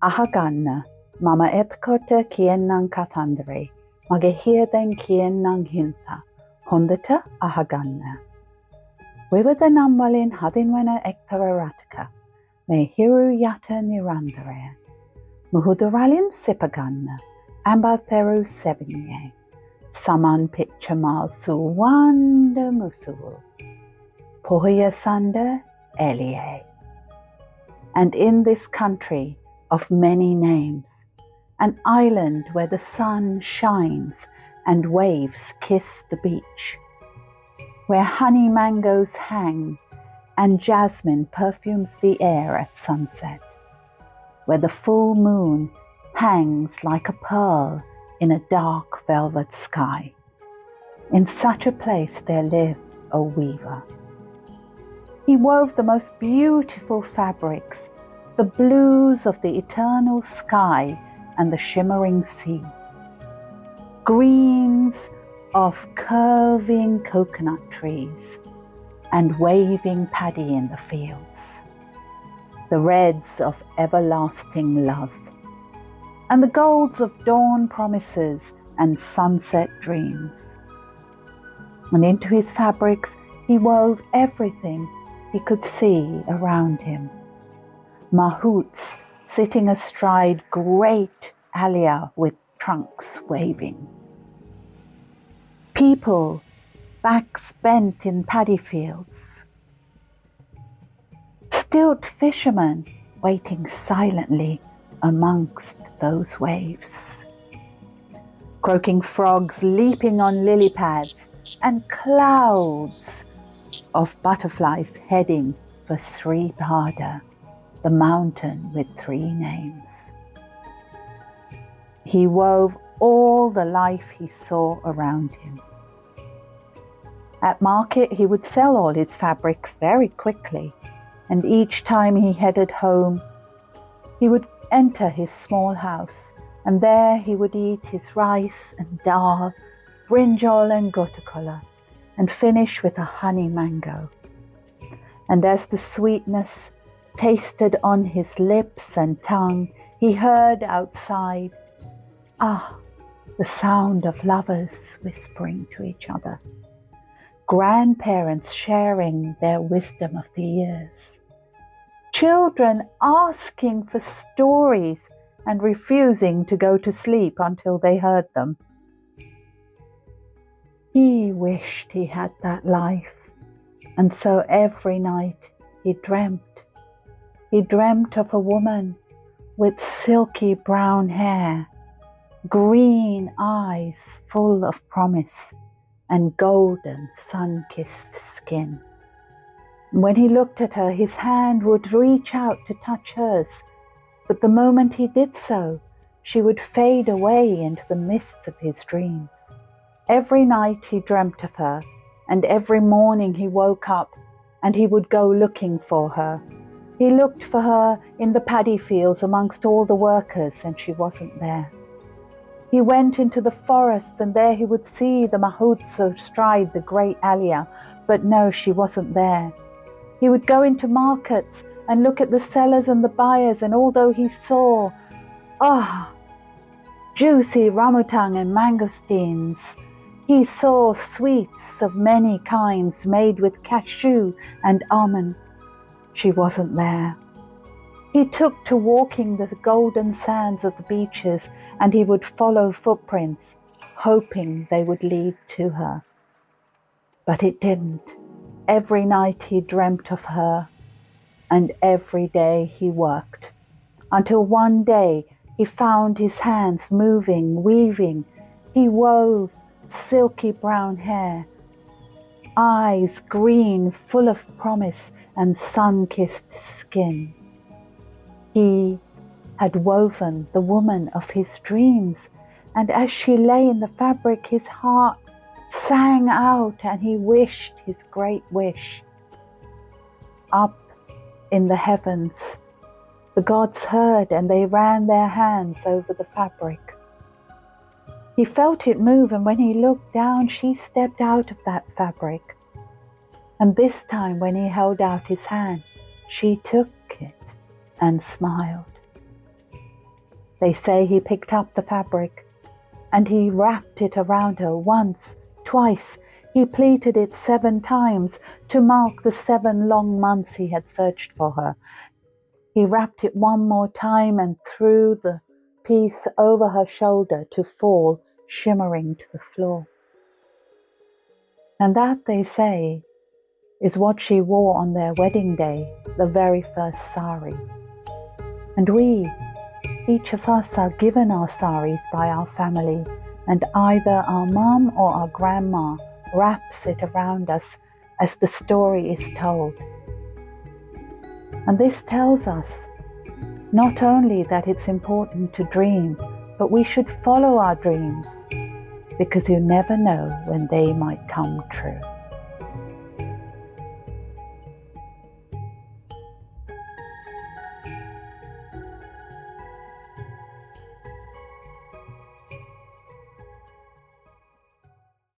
Ahaganna, mama etkota kiennan kathandre, mage hieden kiennan hinta, hondata ahaganna. Wibada namwalin hadinwana ektararataka, me hiru yata nirandare. Muhudaralin sipaganna, ambatheru sevenye, saman pitchamal su wanda musuru, pohoya sanda elie. And in this country of many names, an island where the sun shines and waves kiss the beach, where honey mangoes hang and jasmine perfumes the air at sunset, where the full moon hangs like a pearl in a dark velvet sky. In such a place there lived a weaver. He wove the most beautiful fabrics, the blues of the eternal sky and the shimmering sea, greens of curving coconut trees and waving paddy in the fields, the reds of everlasting love, and the golds of dawn promises and sunset dreams. And into his fabrics he wove everything he could see around him. Mahouts sitting astride great alia with trunks waving. People, backs bent in paddy fields. Stilt fishermen waiting silently amongst those waves. Croaking frogs leaping on lily pads, and clouds of butterflies heading for Sripada, the mountain with 3 names. He wove all the life he saw around him. At market he would sell all his fabrics very quickly, and each time he headed home, he would enter his small house, and there he would eat his rice and dal, brinjal and gotakola, and finish with a honey mango. And as the sweetness tasted on his lips and tongue, he heard outside, the sound of lovers whispering to each other, grandparents sharing their wisdom of the years, children asking for stories and refusing to go to sleep until they heard them. He wished he had that life, and so every night he dreamt. He dreamt of a woman with silky brown hair, green eyes full of promise, and golden sun-kissed skin. When he looked at her, his hand would reach out to touch hers, but the moment he did so, she would fade away into the mists of his dreams. Every night he dreamt of her, and every morning he woke up and he would go looking for her. He looked for her in the paddy fields amongst all the workers, and she wasn't there. He went into the forest, and there he would see the mahouts astride the great alia, but no, she wasn't there. He would go into markets and look at the sellers and the buyers, and although he saw, juicy rambutan and mangosteens, he saw sweets of many kinds made with cashew and almond. She wasn't there. He took to walking the golden sands of the beaches, and he would follow footprints, hoping they would lead to her. But it didn't. Every night he dreamt of her, and every day he worked, until one day he found his hands moving, weaving. He wove silky brown hair, eyes green, full of promise, and sun-kissed skin. He had woven the woman of his dreams, and as she lay in the fabric, his heart sang out, and he wished his great wish. Up in the heavens, the gods heard, and they ran their hands over the fabric. He felt it move, and when he looked down, she stepped out of that fabric. And this time, when he held out his hand, she took it and smiled. They say he picked up the fabric and he wrapped it around her once, twice. He pleated it 7 times to mark the 7 long months he had searched for her. He wrapped it one more time and threw the piece over her shoulder to fall shimmering to the floor. And that, they say, is what she wore on their wedding day, the very first sari. And we, each of us, are given our saris by our family, and either our mom or our grandma wraps it around us as the story is told. And this tells us not only that it's important to dream, but we should follow our dreams, because you never know when they might come true.